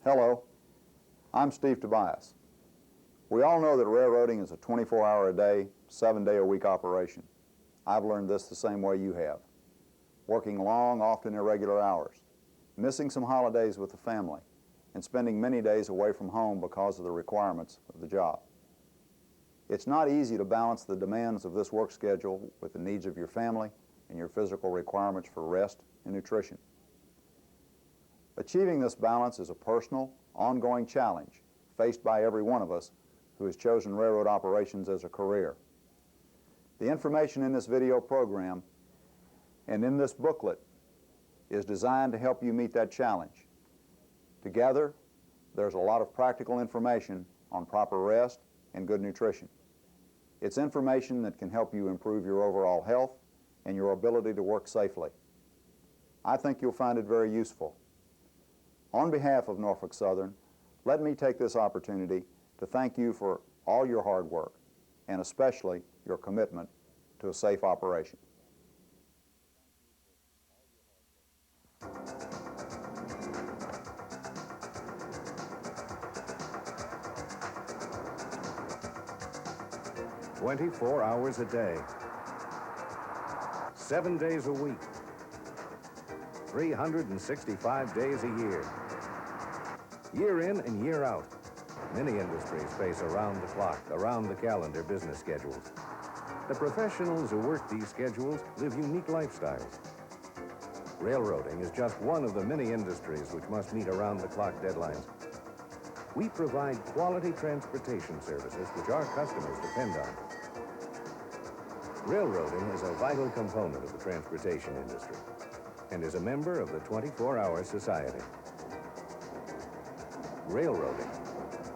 Hello, I'm Steve Tobias. We all know that railroading is a 24-hour-a-day, 7-day-a-week operation. I've learned this the same way you have. Working long, often irregular hours, missing some holidays with the family, and spending many days away from home because of the requirements of the job. It's not easy to balance the demands of this work schedule with the needs of your family and your physical requirements for rest and nutrition. Achieving this balance is a personal, ongoing challenge faced by every one of us who has chosen railroad operations as a career. The information in this video program and in this booklet is designed to help you meet that challenge. Together, there's a lot of practical information on proper rest and good nutrition. It's information that can help you improve your overall health and your ability to work safely. I think you'll find it very useful. On behalf of Norfolk Southern, let me take this opportunity to thank you for all your hard work and especially your commitment to a safe operation. "24 hours a day, 7 days a week, 365 days a year. Year in and year out, many industries face around-the-clock, around-the-calendar business schedules. The professionals who work these schedules live unique lifestyles. Railroading is just one of the many industries which must meet around-the-clock deadlines. We provide quality transportation services which our customers depend on. Railroading is a vital component of the transportation industry and is a member of the 24-Hour Society. Railroading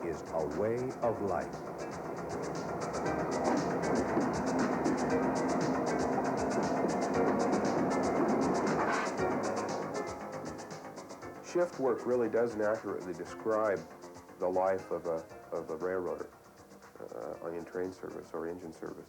is a way of life. Shift work really doesn't accurately describe the life of a railroader in train service or engine service.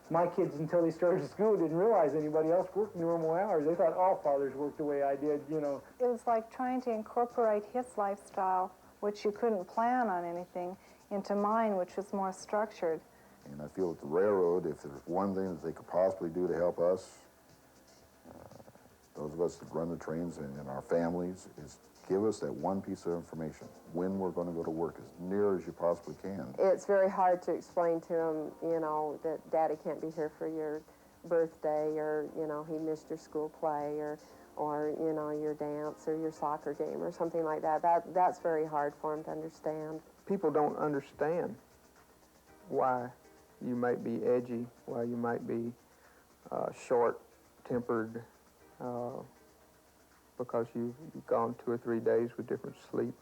My kids, until they started school, didn't realize anybody else worked normal hours. They thought all fathers worked the way I did, you know. It was like trying to incorporate his lifestyle, which you couldn't plan on anything, into mine, which was more structured. And I feel that the railroad, if there's one thing that they could possibly do to help us, those of us that run the trains and our families, is give us that one piece of information, when we're going to go to work, as near as you possibly can. It's very hard to explain to them, you know, that Daddy can't be here for your birthday, or, you know, he missed your school play, or you know, your dance or your soccer game or something like that. That's very hard for them to understand. People don't understand why you might be edgy, why you might be short-tempered, because you've gone 2 or 3 days with different sleep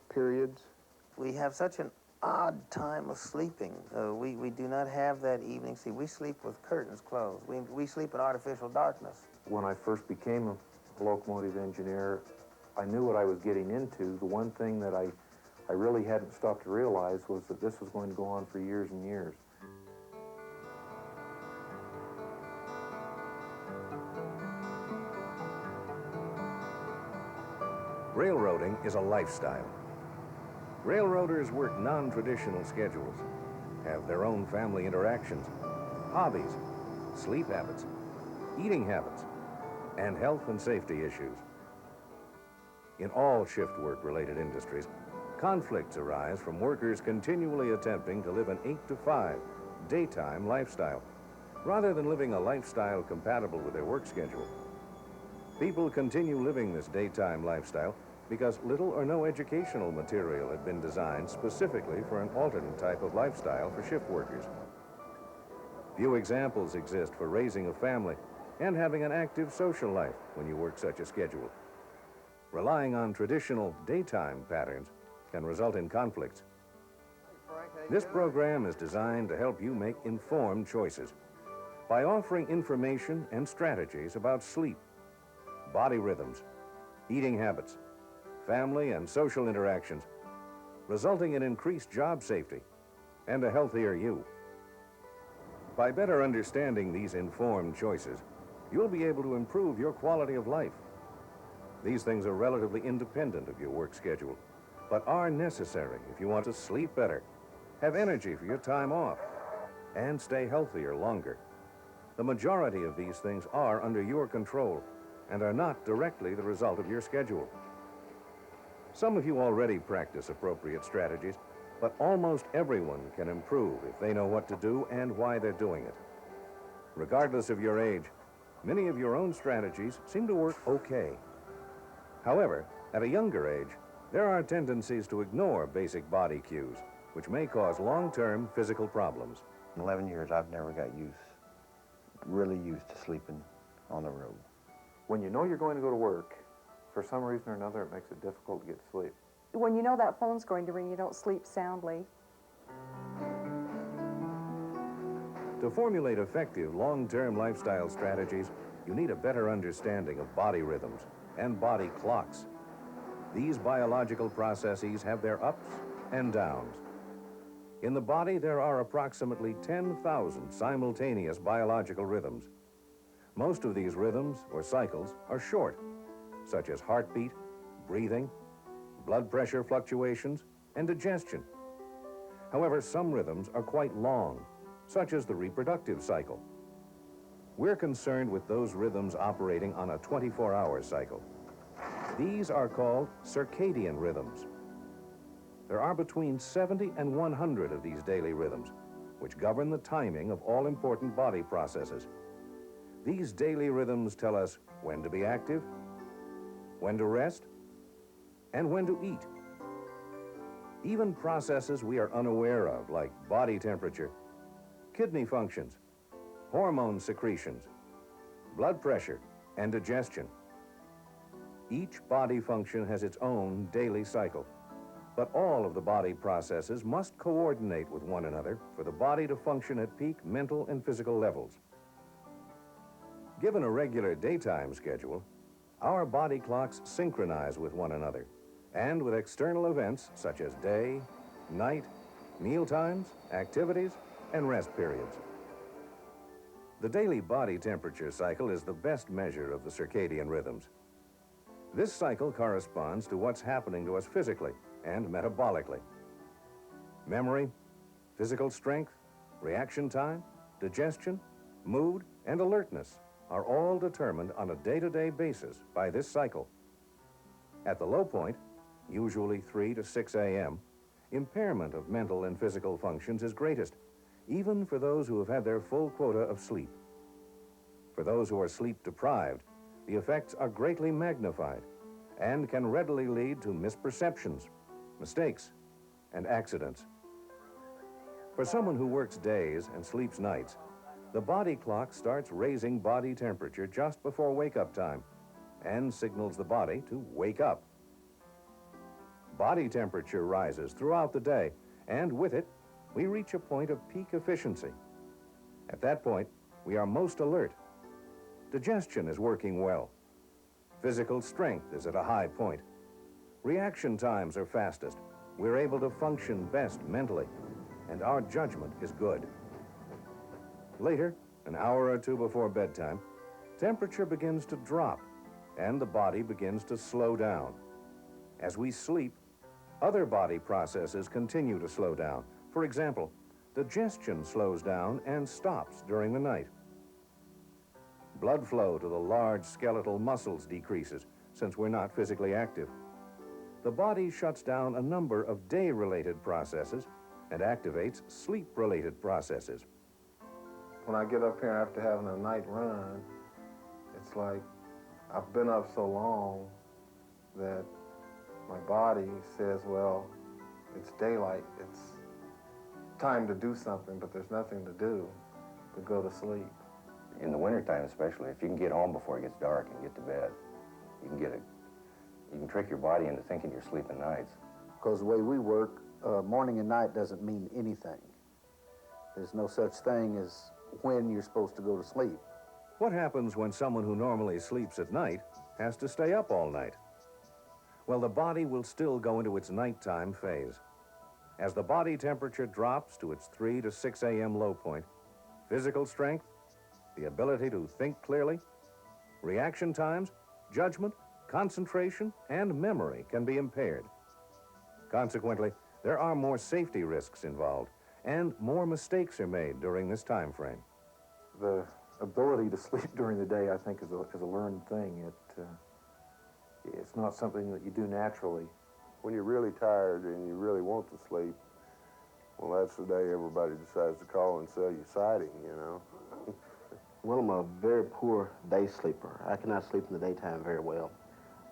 periods. We have such an odd time of sleeping. We do not have that evening sleep. We sleep with curtains closed. We sleep in artificial darkness. When I first became a locomotive engineer, I knew what I was getting into. The one thing that I really hadn't stopped to realize was that this was going to go on for years and years. Railroading is a lifestyle. Railroaders work non-traditional schedules, have their own family interactions, hobbies, sleep habits, eating habits, and health and safety issues. In all shift work-related industries, conflicts arise from workers continually attempting to live an 8-to-5 daytime lifestyle, rather than living a lifestyle compatible with their work schedule. People continue living this daytime lifestyle because little or no educational material had been designed specifically for an alternate type of lifestyle for shift workers. Few examples exist for raising a family and having an active social life when you work such a schedule. Relying on traditional daytime patterns can result in conflicts. This program is designed to help you make informed choices by offering information and strategies about sleep, body rhythms, eating habits, family and social interactions, resulting in increased job safety and a healthier you. By better understanding these informed choices, you'll be able to improve your quality of life. These things are relatively independent of your work schedule, but are necessary if you want to sleep better, have energy for your time off, and stay healthier longer. The majority of these things are under your control and are not directly the result of your schedule. Some of you already practice appropriate strategies, but almost everyone can improve if they know what to do and why they're doing it. Regardless of your age, many of your own strategies seem to work okay. However, at a younger age, there are tendencies to ignore basic body cues, which may cause long-term physical problems. In 11 years, I've never got really used to sleeping on the road. When you know you're going to go to work, for some reason or another, it makes it difficult to get to sleep. When you know that phone's going to ring, you don't sleep soundly. To formulate effective long-term lifestyle strategies, you need a better understanding of body rhythms and body clocks. These biological processes have their ups and downs. In the body, there are approximately 10,000 simultaneous biological rhythms. Most of these rhythms, or cycles, are short, such as heartbeat, breathing, blood pressure fluctuations, and digestion. However, some rhythms are quite long, such as the reproductive cycle. We're concerned with those rhythms operating on a 24-hour cycle. These are called circadian rhythms. There are between 70 and 100 of these daily rhythms, which govern the timing of all important body processes. These daily rhythms tell us when to be active, when to rest, and when to eat. Even processes we are unaware of, like body temperature, kidney functions, hormone secretions, blood pressure, and digestion. Each body function has its own daily cycle, but all of the body processes must coordinate with one another for the body to function at peak mental and physical levels. Given a regular daytime schedule, our body clocks synchronize with one another and with external events such as day, night, meal times, activities, and rest periods. The daily body temperature cycle is the best measure of the circadian rhythms. This cycle corresponds to what's happening to us physically and metabolically. Memory, physical strength, reaction time, digestion, mood, and alertness are all determined on a day-to-day basis by this cycle. At the low point, usually 3 to 6 a.m., impairment of mental and physical functions is greatest, even for those who have had their full quota of sleep. For those who are sleep-deprived, the effects are greatly magnified and can readily lead to misperceptions, mistakes, and accidents. For someone who works days and sleeps nights, the body clock starts raising body temperature just before wake-up time and signals the body to wake up. Body temperature rises throughout the day, and with it, we reach a point of peak efficiency. At that point, we are most alert. Digestion is working well. Physical strength is at a high point. Reaction times are fastest. We're able to function best mentally, and our judgment is good. Later, an hour or two before bedtime, temperature begins to drop, and the body begins to slow down. As we sleep, other body processes continue to slow down. For example, digestion slows down and stops during the night. Blood flow to the large skeletal muscles decreases since we're not physically active. The body shuts down a number of day-related processes and activates sleep-related processes. When I get up here after having a night run, it's like I've been up so long that my body says, well, it's daylight, it's time to do something, but there's nothing to do but go to sleep. In the wintertime especially, if you can get home before it gets dark and get to bed, you can trick your body into thinking you're sleeping nights. Because the way we work, morning and night doesn't mean anything. There's no such thing as when you're supposed to go to sleep. What happens when someone who normally sleeps at night has to stay up all night? Well, the body will still go into its nighttime phase. As the body temperature drops to its 3 to 6 a.m. low point, physical strength, the ability to think clearly, reaction times, judgment, concentration, and memory can be impaired. Consequently, there are more safety risks involved, and more mistakes are made during this time frame. The ability to sleep during the day, I think, is a learned thing. It's not something that you do naturally. When you're really tired and you really want to sleep, well, that's the day everybody decides to call and sell you siding, you know. Well, I'm a very poor day sleeper. I cannot sleep in the daytime very well.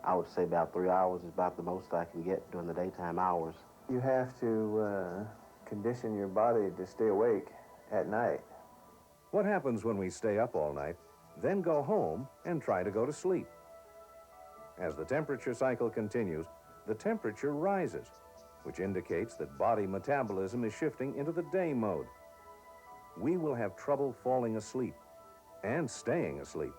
I would say about 3 hours is about the most I can get during the daytime hours. You have to condition your body to stay awake at night. What happens when we stay up all night, then go home and try to go to sleep? As the temperature cycle continues, the temperature rises, which indicates that body metabolism is shifting into the day mode. We will have trouble falling asleep and staying asleep.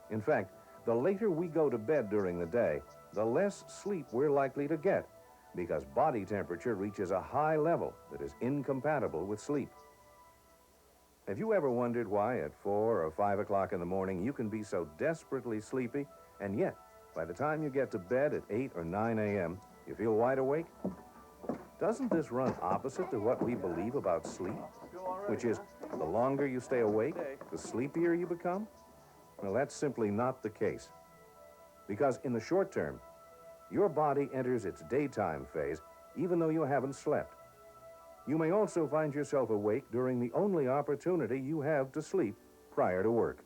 In fact, the later we go to bed during the day, the less sleep we're likely to get, because body temperature reaches a high level that is incompatible with sleep. Have you ever wondered why at 4 or 5 o'clock in the morning you can be so desperately sleepy, and yet by the time you get to bed at 8 or 9 a.m., you feel wide awake? Doesn't this run opposite to what we believe about sleep, which is the longer you stay awake, the sleepier you become? Well, that's simply not the case. Because in the short term, your body enters its daytime phase even though you haven't slept. You may also find yourself awake during the only opportunity you have to sleep prior to work.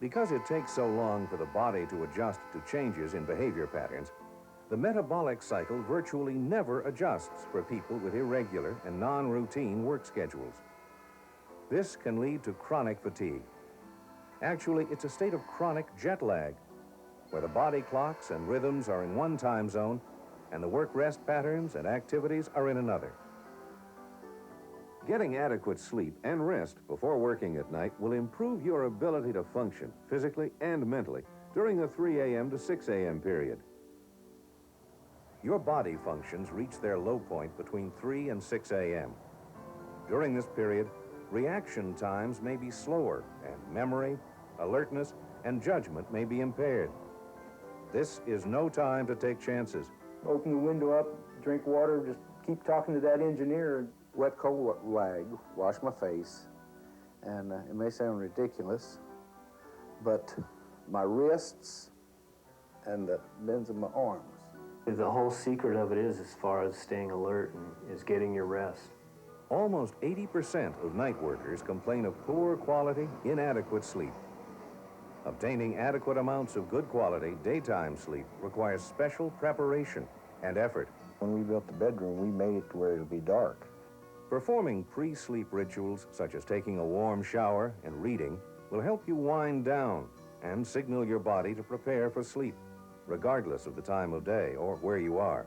Because it takes so long for the body to adjust to changes in behavior patterns, the metabolic cycle virtually never adjusts for people with irregular and non-routine work schedules. This can lead to chronic fatigue. Actually, it's a state of chronic jet lag, where the body clocks and rhythms are in one time zone and the work-rest patterns and activities are in another. Getting adequate sleep and rest before working at night will improve your ability to function physically and mentally during the 3 a.m. to 6 a.m. period. Your body functions reach their low point between 3 and 6 a.m. During this period, reaction times may be slower, and memory, alertness, and judgment may be impaired. This is no time to take chances. Open the window up, drink water, just keep talking to that engineer. Wet cold rag, wash my face, and it may sound ridiculous, but my wrists and the bends of my arms. The whole secret of it is, as far as staying alert, is getting your rest. Almost 80% of night workers complain of poor quality, inadequate sleep. Obtaining adequate amounts of good quality daytime sleep requires special preparation and effort. When we built the bedroom, we made it to where it'll be dark. Performing pre-sleep rituals, such as taking a warm shower and reading, will help you wind down and signal your body to prepare for sleep, regardless of the time of day or where you are.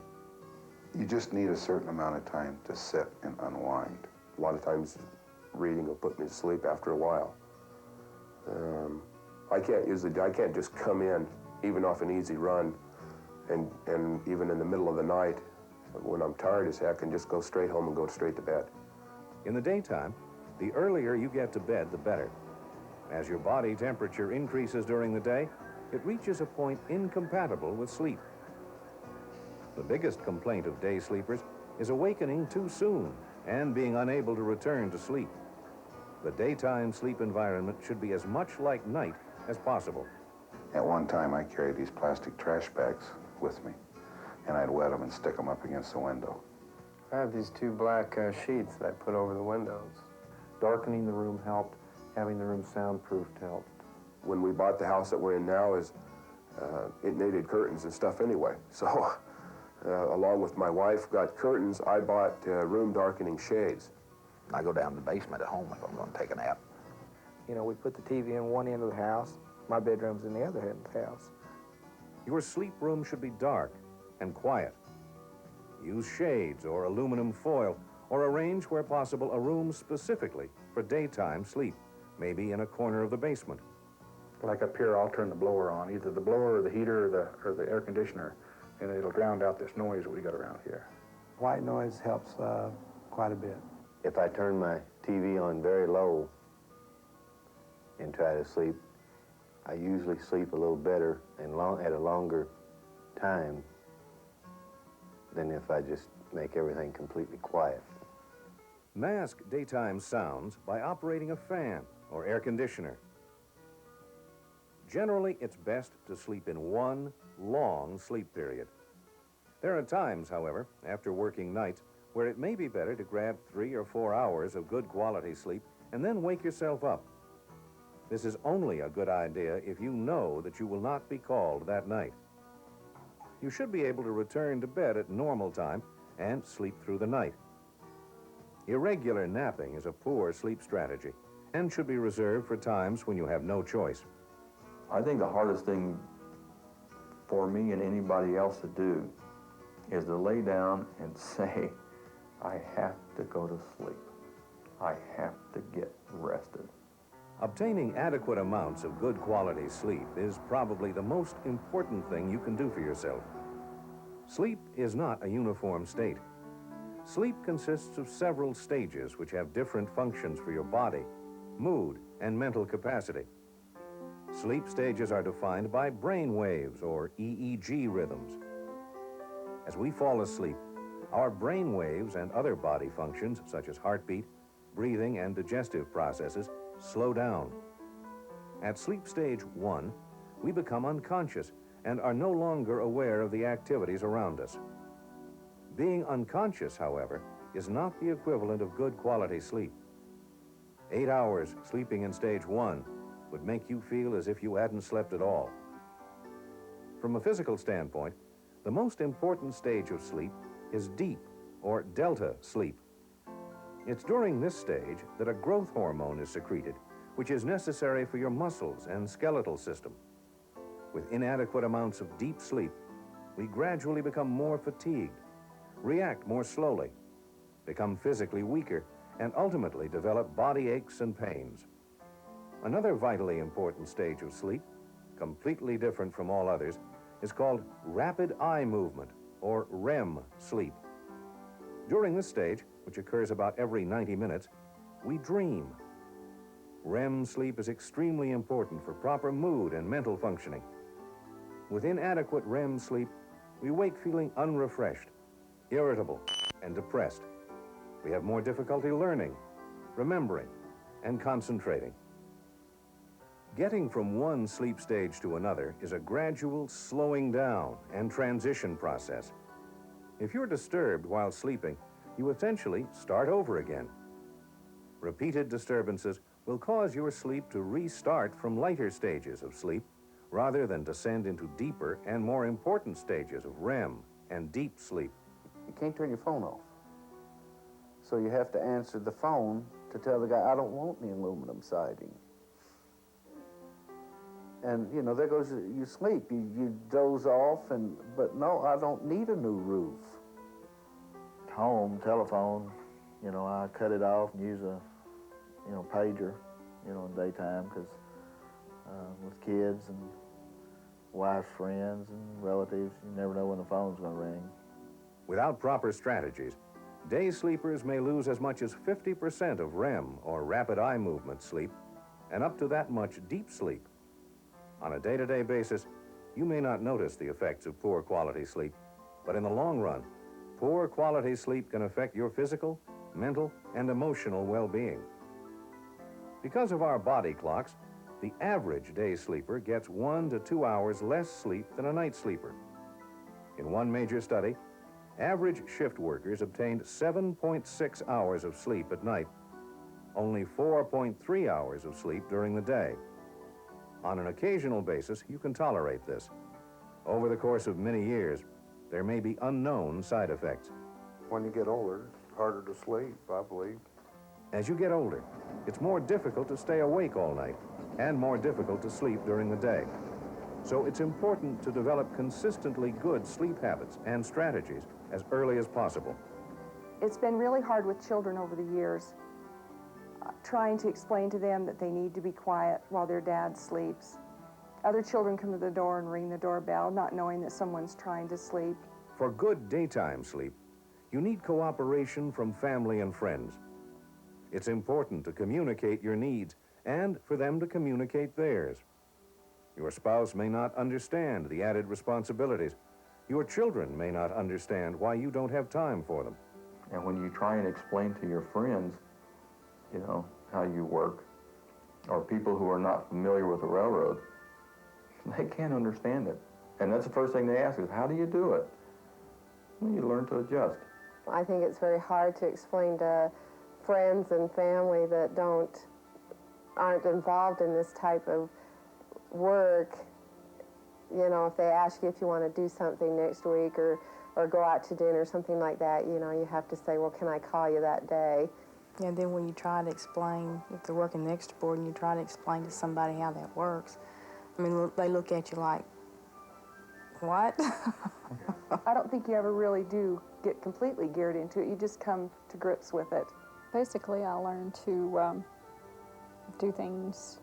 You just need a certain amount of time to sit and unwind. A lot of times reading will put me to sleep after a while. I can't just come in, even off an easy run, and even in the middle of the night, when I'm tired as heck, and just go straight home and go straight to bed. In the daytime, the earlier you get to bed, the better. As your body temperature increases during the day, it reaches a point incompatible with sleep. The biggest complaint of day sleepers is awakening too soon and being unable to return to sleep. The daytime sleep environment should be as much like night as possible. At one time, I carried these plastic trash bags with me, and I'd wet them and stick them up against the window. I have these 2 black sheets that I put over the windows. Darkening the room helped. Having the room soundproofed helped. When we bought the house that we're in now, it needed curtains and stuff anyway. So, along with my wife got curtains, I bought room darkening shades. I go down to the basement at home if I'm going to take a nap. You know, we put the TV in one end of the house. My bedroom's in the other end of the house. Your sleep room should be dark and quiet. Use shades or aluminum foil, or arrange where possible a room specifically for daytime sleep, maybe in a corner of the basement. Like up here, I'll turn the blower on, either the blower or the heater or the air conditioner, and it'll drown out this noise that we got around here. White noise helps quite a bit. If I turn my TV on very low and try to sleep, I usually sleep a little better and at a longer time than if I just make everything completely quiet. Mask daytime sounds by operating a fan or air conditioner. Generally, it's best to sleep in one long sleep period. There are times, however, after working nights, where it may be better to grab 3 or 4 hours of good quality sleep and then wake yourself up. This is only a good idea if you know that you will not be called that night. You should be able to return to bed at normal time and sleep through the night. Irregular napping is a poor sleep strategy and should be reserved for times when you have no choice. I think the hardest thing for me and anybody else to do is to lay down and say, I have to go to sleep. I have to get rested. Obtaining adequate amounts of good quality sleep is probably the most important thing you can do for yourself. Sleep is not a uniform state. Sleep consists of several stages which have different functions for your body, mood, and mental capacity. Sleep stages are defined by brain waves or EEG rhythms. As we fall asleep, our brain waves and other body functions such as heartbeat, breathing, and digestive processes slow down. At sleep stage 1, we become unconscious and are no longer aware of the activities around us. Being unconscious, however, is not the equivalent of good quality sleep. 8 hours sleeping in stage 1 would make you feel as if you hadn't slept at all. From a physical standpoint, the most important stage of sleep is deep or delta sleep. It's during this stage that a growth hormone is secreted, which is necessary for your muscles and skeletal system. With inadequate amounts of deep sleep, we gradually become more fatigued, react more slowly, become physically weaker, and ultimately develop body aches and pains. Another vitally important stage of sleep, completely different from all others, is called rapid eye movement, or REM sleep. During this stage, which occurs about every 90 minutes, we dream. REM sleep is extremely important for proper mood and mental functioning. With inadequate REM sleep, we wake feeling unrefreshed, irritable, and depressed. We have more difficulty learning, remembering, and concentrating. Getting from one sleep stage to another is a gradual slowing down and transition process. If you're disturbed while sleeping, you essentially start over again. Repeated disturbances will cause your sleep to restart from lighter stages of sleep rather than descend into deeper and more important stages of REM and deep sleep. You can't turn your phone off. So you have to answer the phone to tell the guy, I don't want any aluminum siding. And, you know, there goes you sleep. You doze off, but no, I don't need a new roof. Home, telephone, you know, I cut it off and use a, you know, pager, you know, in daytime, because with kids and wife's friends and relatives, you never know when the phone's going to ring. Without proper strategies, day sleepers may lose as much as 50% of REM, or rapid eye movement sleep, and up to that much deep sleep. On a day-to-day basis, you may not notice the effects of poor quality sleep, but in the long run, poor quality sleep can affect your physical, mental, and emotional well-being. Because of our body clocks, the average day sleeper gets 1 to 2 hours less sleep than a night sleeper. In one major study, average shift workers obtained 7.6 hours of sleep at night, only 4.3 hours of sleep during the day. On an occasional basis, you can tolerate this. Over the course of many years, there may be unknown side effects. When you get older, it's harder to sleep, I believe. As you get older, it's more difficult to stay awake all night and more difficult to sleep during the day. So it's important to develop consistently good sleep habits and strategies as early as possible. It's been really hard with children over the years, trying to explain to them that they need to be quiet while their dad sleeps. Other children come to the door and ring the doorbell, not knowing that someone's trying to sleep. For good daytime sleep, you need cooperation from family and friends. It's important to communicate your needs and for them to communicate theirs. Your spouse may not understand the added responsibilities. Your children may not understand why you don't have time for them. And when you try and explain to your friends, you know, how you work, or people who are not familiar with the railroad, they can't understand it. And that's the first thing they ask is, how do you do it? Well, you learn to adjust. I think it's very hard to explain to friends and family that aren't involved in this type of work. You know, if they ask you if you want to do something next week or go out to dinner, something like that, you know, you have to say, well, can I call you that day? And then when you try to explain, if they're working the extra board and you try to explain to somebody how that works, I mean, they look at you like, what? I don't think you ever really do get completely geared into it. You just come to grips with it. Basically, I learned to do things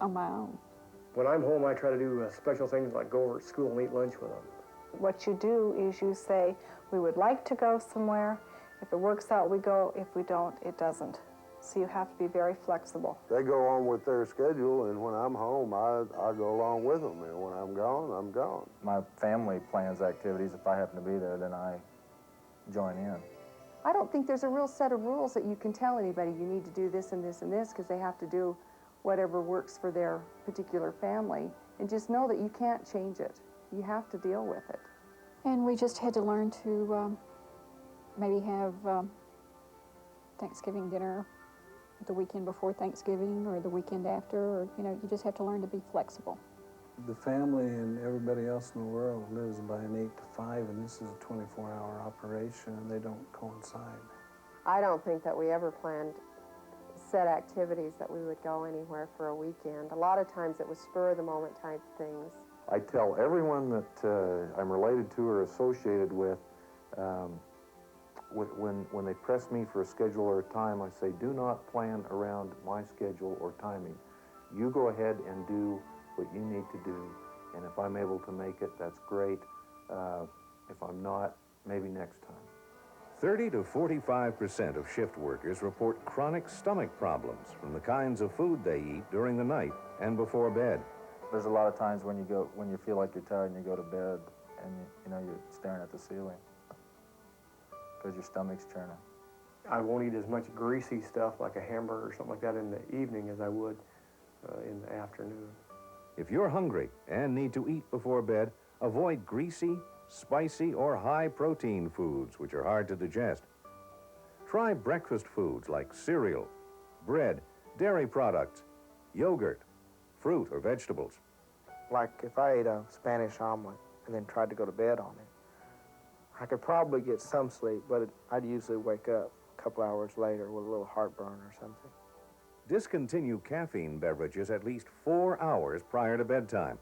on my own. When I'm home, I try to do special things like go over to school and eat lunch with them. What you do is you say, we would like to go somewhere. If it works out, we go. If we don't, it doesn't. So you have to be very flexible. They go on with their schedule, and when I'm home, I go along with them. And when I'm gone, I'm gone. My family plans activities. If I happen to be there, then I join in. I don't think there's a real set of rules that you can tell anybody you need to do this and this and this, because they have to do whatever works for their particular family. And just know that you can't change it. You have to deal with it. And we just had to learn to maybe have Thanksgiving dinner the weekend before Thanksgiving or the weekend after, or, you know, you just have to learn to be flexible. The family and everybody else in the world lives by an 8 to 5, and this is a 24-hour operation, and they don't coincide. I don't think that we ever planned set activities that we would go anywhere for a weekend. A lot of times it was spur-of-the-moment type things. I tell everyone that I'm related to or associated with, when they press me for a schedule or a time, I say, do not plan around my schedule or timing. You go ahead and do what you need to do, and if I'm able to make it, that's great. If I'm not, maybe next time. 30 to 45% of shift workers report chronic stomach problems from the kinds of food they eat during the night and before bed. There's a lot of times when you feel like you're tired and you go to bed and you know you're staring at the ceiling because your stomach's churning. I won't eat as much greasy stuff like a hamburger or something like that in the evening as I would in the afternoon. If you're hungry and need to eat before bed, avoid greasy, spicy, or high-protein foods, which are hard to digest. Try breakfast foods like cereal, bread, dairy products, yogurt, fruit, or vegetables. Like if I ate a Spanish omelet and then tried to go to bed on it, I could probably get some sleep, but I'd usually wake up a couple hours later with a little heartburn or something. Discontinue caffeine beverages at least 4 hours prior to bedtime.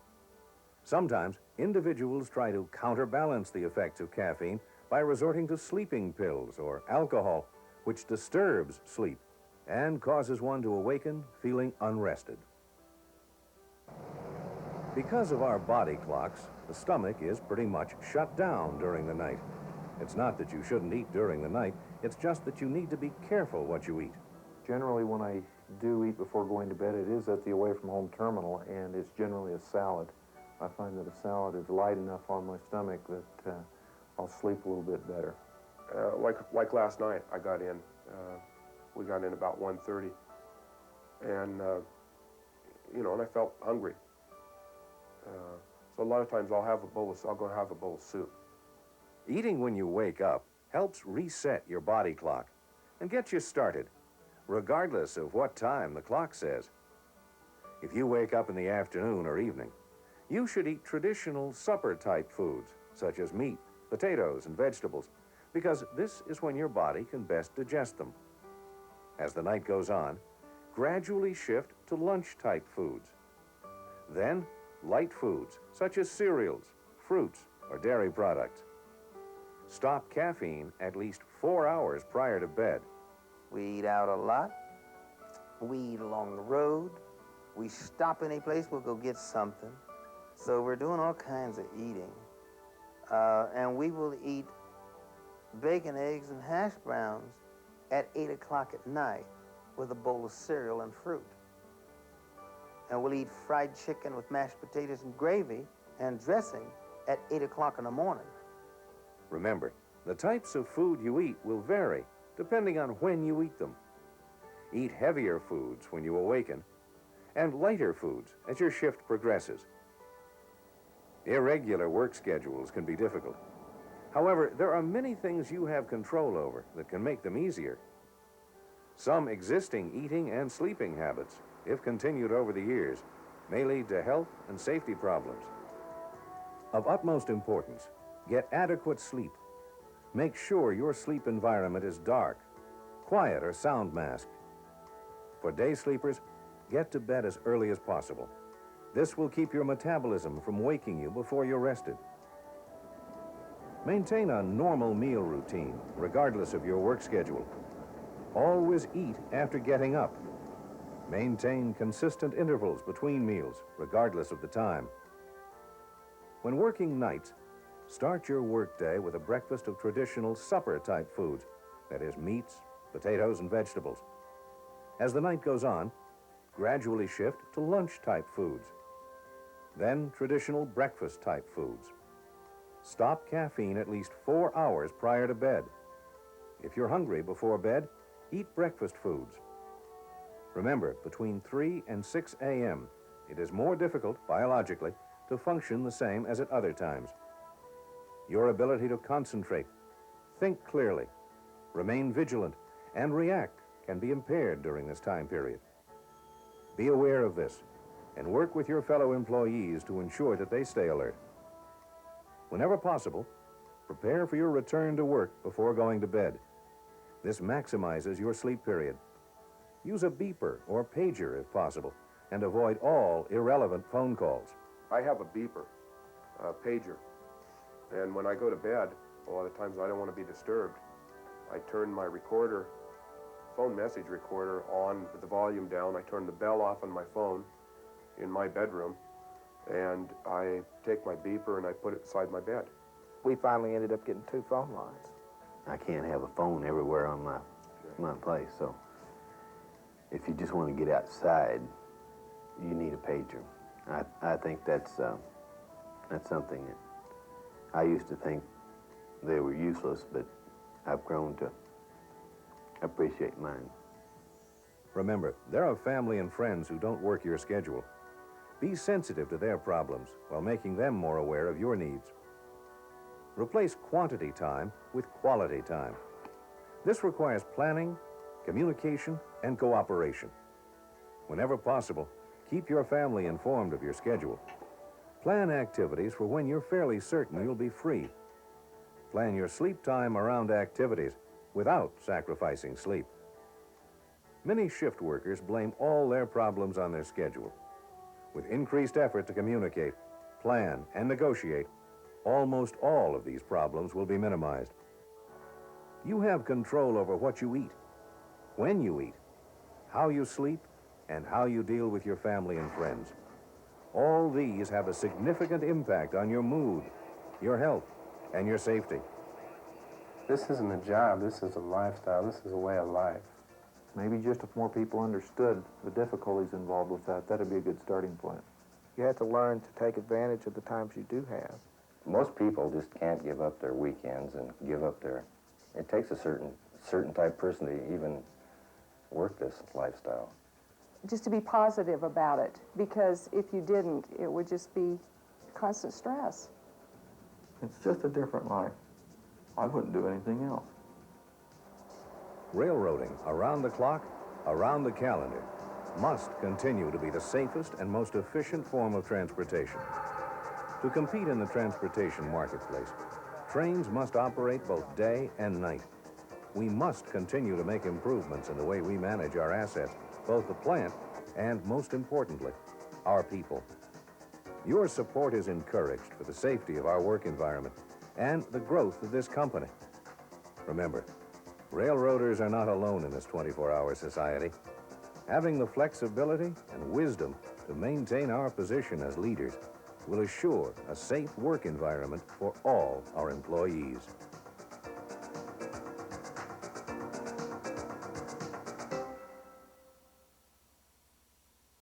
Sometimes, individuals try to counterbalance the effects of caffeine by resorting to sleeping pills or alcohol, which disturbs sleep and causes one to awaken feeling unrested. Because of our body clocks, the stomach is pretty much shut down during the night. It's not that you shouldn't eat during the night, it's just that you need to be careful what you eat. Generally, when I do eat before going to bed, it is at the away-from-home terminal, and it's generally a salad. I find that a salad is light enough on my stomach that I'll sleep a little bit better. Like last night, I got in. We got in about 1:30, and you know, and I felt hungry. So a lot of times I'll go have a bowl of soup. Eating when you wake up helps reset your body clock and get you started, regardless of what time the clock says. If you wake up in the afternoon or evening, you should eat traditional supper-type foods, such as meat, potatoes, and vegetables, because this is when your body can best digest them. As the night goes on, gradually shift to lunch-type foods. Then, light foods, such as cereals, fruits, or dairy products. Stop caffeine at least 4 hours prior to bed. We eat out a lot. We eat along the road. We stop any place, we'll go get something. So we're doing all kinds of eating. And we will eat bacon, eggs, and hash browns at 8 o'clock at night with a bowl of cereal and fruit. And we'll eat fried chicken with mashed potatoes and gravy and dressing at 8 o'clock in the morning. Remember, the types of food you eat will vary depending on when you eat them. Eat heavier foods when you awaken and lighter foods as your shift progresses. Irregular work schedules can be difficult. However, there are many things you have control over that can make them easier. Some existing eating and sleeping habits, if continued over the years, may lead to health and safety problems. Of utmost importance, get adequate sleep. Make sure your sleep environment is dark, quiet, or sound masked. For day sleepers, get to bed as early as possible. This will keep your metabolism from waking you before you're rested. Maintain a normal meal routine, regardless of your work schedule. Always eat after getting up. Maintain consistent intervals between meals, regardless of the time. When working nights, start your workday with a breakfast of traditional supper-type foods, that is, meats, potatoes, and vegetables. As the night goes on, gradually shift to lunch-type foods. Then traditional breakfast-type foods. Stop caffeine at least 4 hours prior to bed. If you're hungry before bed, eat breakfast foods. Remember, between 3 and 6 a.m., it is more difficult, biologically, to function the same as at other times. Your ability to concentrate, think clearly, remain vigilant, and react can be impaired during this time period. Be aware of this and work with your fellow employees to ensure that they stay alert. Whenever possible, prepare for your return to work before going to bed. This maximizes your sleep period. Use a beeper or pager if possible, and avoid all irrelevant phone calls. I have a beeper, a pager, and when I go to bed, a lot of times I don't want to be disturbed. I turn my recorder, phone message recorder, on with the volume down. I turn the bell off on my phone in my bedroom, and I take my beeper and I put it beside my bed. We finally ended up getting 2 phone lines. I can't have a phone everywhere on my place, so if you just want to get outside, you need a pager. I think that's something that I used to think they were useless, but I've grown to appreciate mine. Remember, there are family and friends who don't work your schedule. Be sensitive to their problems while making them more aware of your needs. Replace quantity time with quality time. This requires planning, communication, and cooperation. Whenever possible, keep your family informed of your schedule. Plan activities for when you're fairly certain you'll be free. Plan your sleep time around activities without sacrificing sleep. Many shift workers blame all their problems on their schedule. With increased effort to communicate, plan, and negotiate, almost all of these problems will be minimized. You have control over what you eat, when you eat, how you sleep, and how you deal with your family and friends. All these have a significant impact on your mood, your health, and your safety. This isn't a job, this is a lifestyle, this is a way of life. Maybe just if more people understood the difficulties involved with that, that'd be a good starting point. You have to learn to take advantage of the times you do have. Most people just can't give up their weekends and give up their... It takes a certain type of person to even work this lifestyle. Just to be positive about it, because if you didn't, it would just be constant stress. It's just a different life. I wouldn't do anything else. Railroading around the clock, around the calendar, must continue to be the safest and most efficient form of transportation. To compete in the transportation marketplace, trains must operate both day and night. We must continue to make improvements in the way we manage our assets, both the plant and, most importantly, our people. Your support is encouraged for the safety of our work environment and the growth of this company. Remember, railroaders are not alone in this 24-hour society. Having the flexibility and wisdom to maintain our position as leaders will assure a safe work environment for all our employees.